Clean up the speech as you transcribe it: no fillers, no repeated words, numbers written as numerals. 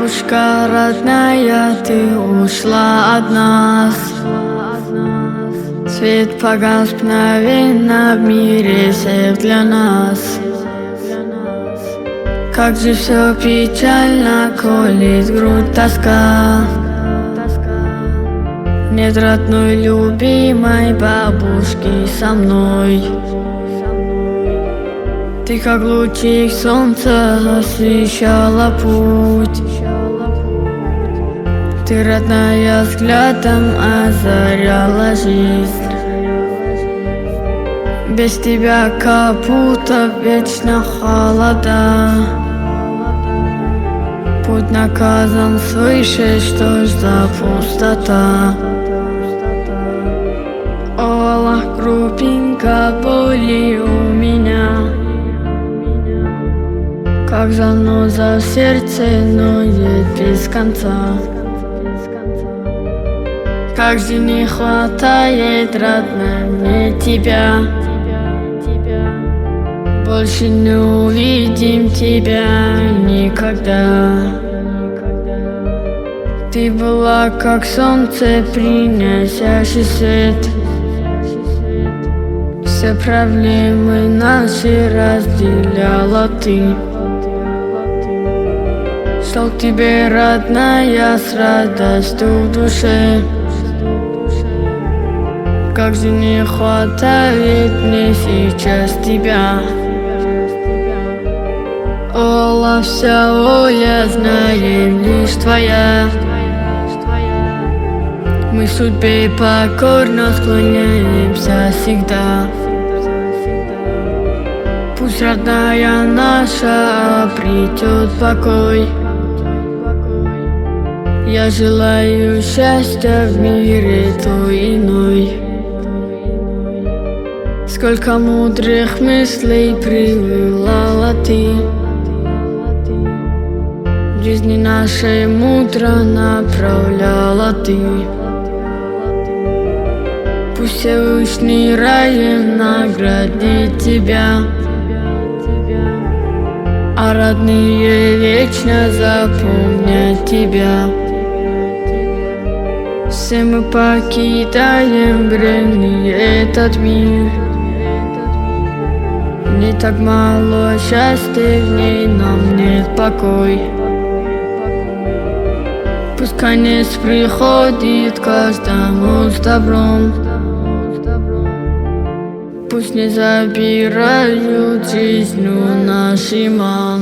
Бабушка родная, ты ушла от нас. Свет погас мгновенно, в мире свет для нас. Как же все печально, колет грудь тоска. Нет родной любимой бабушки со мной. Ты как лучик солнца освещала путь. Ты, родная, взглядом озаряла жизнь. Без тебя как будто вечно холода. Путь наказан свыше, что ж за пустота. Ола, крупинка боли у меня, как заноза в сердце ноет без конца. Как же не хватает, родная, мне тебя. Больше не увидим тебя никогда. Ты была как солнце, приносящий свет. Все проблемы наши разделяла ты. Шел к тебе, родная, с радостью в душе. Как же не хватает мне сейчас тебя. Ола, вся воля, знаем, лишь твоя. Мы судьбе покорно склоняемся всегда. Пусть родная наша обретет покой. Я желаю счастья в мире той иной. Сколько мудрых мыслей привела ты. В жизни нашей мудро направляла ты. Пусть Всевышний раем наградит тебя, а родные вечно запомнят тебя. Все мы покидаем бренный этот мир. Не так мало счастья, в ней нам нет покой. Пусть конец приходит каждому с добром. Пусть не забирают жизнь у наших мам.